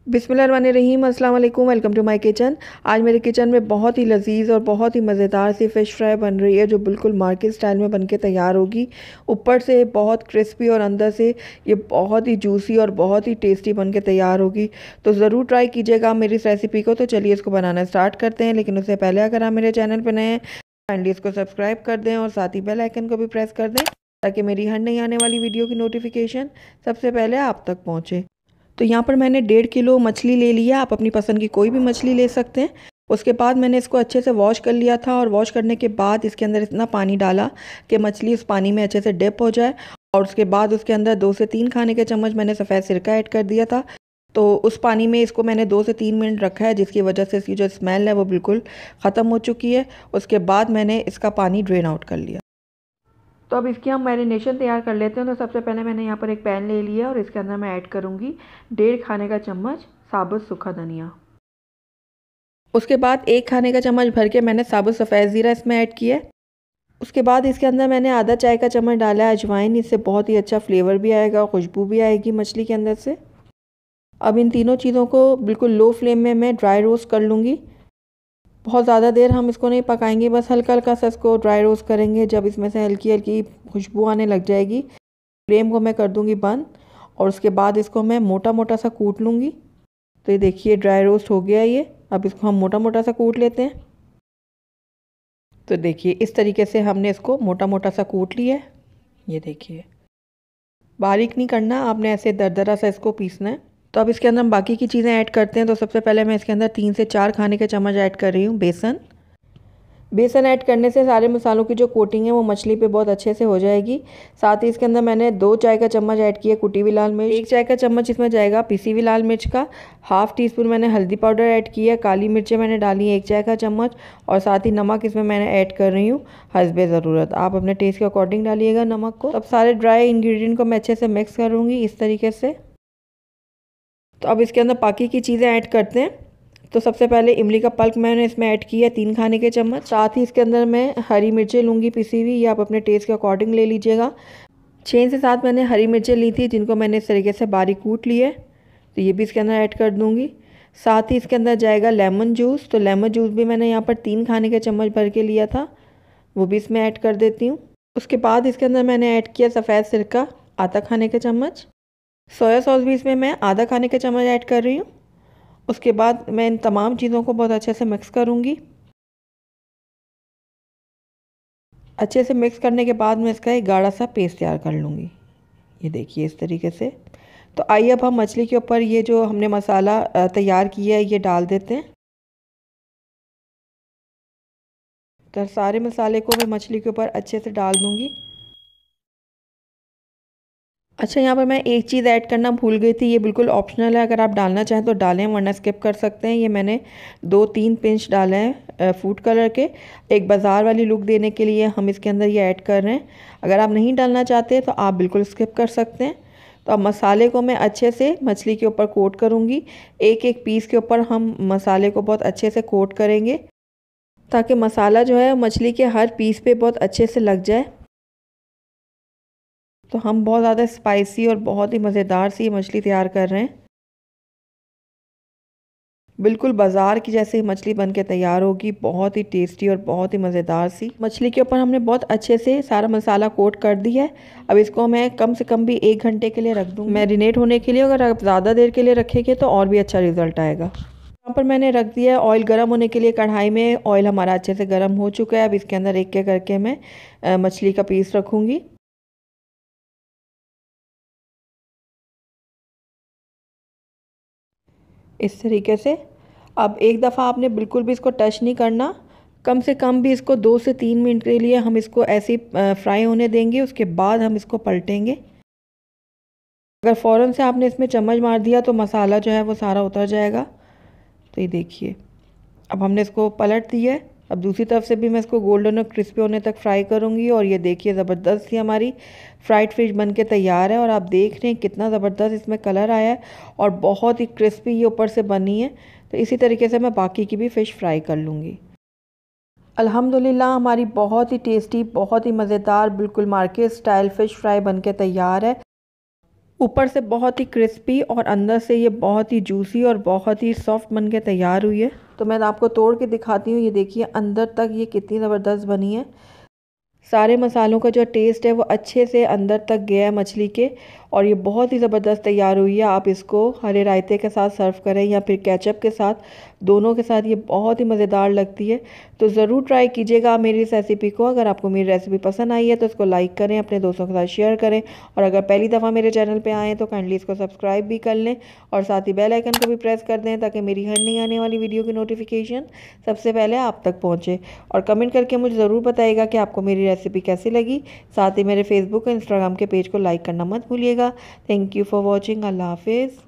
बिस्मिल्लाहिर्रहमानिर्रहीम, अस्सलाम वालेकुम। Welcome to my kitchen. आज मेरे किचन में बहुत ही लजीज और बहुत ही मज़ेदार सी फ़िश फ्राई बन रही है जो बिल्कुल मार्केट स्टाइल में बनके तैयार होगी। ऊपर से बहुत क्रिस्पी और अंदर से ये बहुत ही जूसी और बहुत ही टेस्टी बनके तैयार होगी। तो ज़रूर ट्राई कीजिएगा मेरी इस रेसिपी को। तो चलिए इसको बनाना स्टार्ट करते हैं, लेकिन उससे पहले अगर आप मेरे चैनल पर नए हैं काइंडली इसको सब्सक्राइब कर दें और साथ ही बेल आइकन को भी प्रेस कर दें ताकि मेरी हर नई आने वाली वीडियो की नोटिफिकेशन सबसे पहले आप तक पहुँचे। तो यहाँ पर मैंने 1.5 किलो मछली ले लिया। आप अपनी पसंद की कोई भी मछली ले सकते हैं। उसके बाद मैंने इसको अच्छे से वॉश कर लिया था और वॉश करने के बाद इसके अंदर इतना पानी डाला कि मछली उस पानी में अच्छे से डिप हो जाए। और उसके बाद उसके अंदर 2 से 3 खाने के चम्मच मैंने सफ़ेद सिरका ऐड कर दिया था। तो उस पानी में इसको मैंने 2 से 3 मिनट रखा है, जिसकी वजह से इसकी जो स्मेल है वो बिल्कुल ख़त्म हो चुकी है। उसके बाद मैंने इसका पानी ड्रेन आउट कर लिया। तो अब इसकी हम मैरिनेशन तैयार कर लेते हैं। तो सबसे पहले मैंने यहाँ पर एक पैन ले लिया और इसके अंदर मैं ऐड करूँगी 1.5 खाने का चम्मच साबुत सूखा धनिया। उसके बाद 1 खाने का चम्मच भर के मैंने साबुत सफ़ेद ज़ीरा इसमें ऐड किया है। उसके बाद इसके अंदर मैंने आधा चाय का चम्मच डाला है अजवाइन। इससे बहुत ही अच्छा फ्लेवर भी आएगा और खुशबू भी आएगी मछली के अंदर से। अब इन तीनों चीज़ों को बिल्कुल लो फ्लेम में मैं ड्राई रोस्ट कर लूँगी। बहुत ज़्यादा देर हम इसको नहीं पकाएंगे, बस हल्का हल्का सा इसको ड्राई रोस्ट करेंगे। जब इसमें से हल्की हल्की खुशबू आने लग जाएगी, फ्लेम को मैं कर दूंगी बंद और उसके बाद इसको मैं मोटा मोटा सा कूट लूँगी। तो ये देखिए ड्राई रोस्ट हो गया ये। अब इसको हम मोटा मोटा सा कूट लेते हैं। तो देखिए इस तरीके से हमने इसको मोटा मोटा सा कूट लिया है। ये देखिए बारीक नहीं करना, आपने ऐसे दरदरा सा इसको पीसना है। तो अब इसके अंदर हम बाकी की चीज़ें ऐड करते हैं। तो सबसे पहले मैं इसके अंदर 3 से 4 खाने के चम्मच ऐड कर रही हूँ बेसन। बेसन ऐड करने से सारे मसालों की जो कोटिंग है वो मछली पे बहुत अच्छे से हो जाएगी। साथ ही इसके अंदर मैंने 2 चाय का चम्मच ऐड किया कुटी हुई लाल मिर्च। 1 चाय का चम्मच इसमें जाएगा पिसी हुई लाल मिर्च का। हाफ़ टी स्पून मैंने हल्दी पाउडर ऐड किया। काली मिर्चें मैंने डाली 1 चाय का चम्मच। और साथ ही नमक इसमें मैंने ऐड कर रही हूँ हस्बे ज़रूरत। आप अपने टेस्ट के अकॉर्डिंग डालिएगा नमक को। अब सारे ड्राई इंग्रेडिएंट को मैं अच्छे से मिक्स करूँगी इस तरीके से। तो अब इसके अंदर बाकी की चीज़ें ऐड करते हैं। तो सबसे पहले इमली का पल्प मैंने इसमें ऐड किया 3 खाने के चम्मच। साथ ही इसके अंदर मैं हरी मिर्चें लूँगी पिसी हुई, या आप अपने टेस्ट के अकॉर्डिंग ले लीजिएगा। 6 से 7 मैंने हरी मिर्चें ली थी जिनको मैंने इस तरीके से बारीक कूट लिए। तो ये भी इसके अंदर ऐड कर दूँगी। साथ ही इसके अंदर जाएगा लेमन जूस। तो लेमन जूस भी मैंने यहाँ पर 3 खाने के चम्मच भर के लिया था, वो भी इसमें ऐड कर देती हूँ। उसके बाद इसके अंदर मैंने ऐड किया सफ़ेद सिरका आधा खाने के चम्मच। सोया सॉस भी इसमें मैं आधा खाने के चम्मच ऐड कर रही हूँ। उसके बाद मैं इन तमाम चीज़ों को बहुत अच्छे से मिक्स करूँगी। अच्छे से मिक्स करने के बाद मैं इसका एक गाढ़ा सा पेस्ट तैयार कर लूँगी। ये देखिए इस तरीके से। तो आइए अब हम मछली के ऊपर ये जो हमने मसाला तैयार किया है ये डाल देते हैं। तो सारे मसाले को मैं मछली के ऊपर अच्छे से डाल दूँगी। अच्छा, यहाँ पर मैं एक चीज़ ऐड करना भूल गई थी। ये बिल्कुल ऑप्शनल है, अगर आप डालना चाहें तो डालें वरना स्किप कर सकते हैं। ये मैंने 2-3 पिंच डाले हैं फूड कलर के। एक बाज़ार वाली लुक देने के लिए हम इसके अंदर ये ऐड कर रहे हैं। अगर आप नहीं डालना चाहते तो आप बिल्कुल स्किप कर सकते हैं। तो अब मसाले को मैं अच्छे से मछली के ऊपर कोट करूँगी। एक एक पीस के ऊपर हम मसाले को बहुत अच्छे से कोट करेंगे ताकि मसाला जो है मछली के हर पीस पे बहुत अच्छे से लग जाए। तो हम बहुत ज़्यादा स्पाइसी और बहुत ही मज़ेदार सी मछली तैयार कर रहे हैं। बिल्कुल बाज़ार की जैसे मछली बन के तैयार होगी, बहुत ही टेस्टी और बहुत ही मज़ेदार सी। मछली के ऊपर हमने बहुत अच्छे से सारा मसाला कोट कर दिया है। अब इसको मैं कम से कम भी 1 घंटे के लिए रख दूँगी मैरिनेट होने के लिए। अगर आप ज़्यादा देर के लिए रखेंगे तो और भी अच्छा रिज़ल्ट आएगा। यहाँ पर मैंने रख दिया है ऑयल गर्म होने के लिए कढ़ाई में। ऑयल हमारा अच्छे से गर्म हो चुका है। अब इसके अंदर एक एक करके मैं मछली का पीस रखूँगी। इस तरीके से। अब एक दफ़ा आपने बिल्कुल भी इसको टच नहीं करना। कम से कम भी इसको 2 से 3 मिनट के लिए हम इसको ऐसे ही फ्राई होने देंगे। उसके बाद हम इसको पलटेंगे। अगर फ़ौरन से आपने इसमें चम्मच मार दिया तो मसाला जो है वो सारा उतर जाएगा। तो ये देखिए अब हमने इसको पलट दिया है। अब दूसरी तरफ से भी मैं इसको गोल्डन और क्रिस्पी होने तक फ्राई करूँगी। और ये देखिए ज़बरदस्त सी हमारी फ्राइड फ़िश बन के तैयार है। और आप देख रहे हैं कितना ज़बरदस्त इसमें कलर आया है और बहुत ही क्रिस्पी ये ऊपर से बनी है। तो इसी तरीके से मैं बाकी की भी फ़िश फ्राई कर लूँगी। अल्हम्दुलिल्लाह हमारी बहुत ही टेस्टी, बहुत ही मज़ेदार, बिल्कुल मार्केट स्टाइल फ़िश फ्राई बन के तैयार है। ऊपर से बहुत ही क्रिस्पी और अंदर से ये बहुत ही जूसी और बहुत ही सॉफ्ट बन के तैयार हुई है। तो मैं आपको तोड़ के दिखाती हूँ। ये देखिए अंदर तक ये कितनी ज़बरदस्त बनी है। सारे मसालों का जो टेस्ट है वो अच्छे से अंदर तक गया है मछली के, और ये बहुत ही ज़बरदस्त तैयार हुई है। आप इसको हरे रायते के साथ सर्व करें या फिर केचप के साथ, दोनों के साथ ये बहुत ही मज़ेदार लगती है। तो ज़रूर ट्राई कीजिएगा आप मेरी इस रेसिपी को। अगर आपको मेरी रेसिपी पसंद आई है तो इसको लाइक करें, अपने दोस्तों के साथ शेयर करें, और अगर पहली दफ़ा मेरे चैनल पर आएँ तो काइंडली इसको सब्सक्राइब भी कर लें और साथ ही बेल आइकन को भी प्रेस कर दें ताकि मेरी हर नई आने वाली वीडियो की नोटिफिकेशन सबसे पहले आप तक पहुँचे। और कमेंट करके मुझे ज़रूर बताइएगा कि आपको मेरी रेसिपी कैसी लगी। साथ ही मेरे फेसबुक और इंस्टाग्राम के पेज को लाइक करना मत भूलिएगा। Thank you for watching. अल्लाह हाफिज़।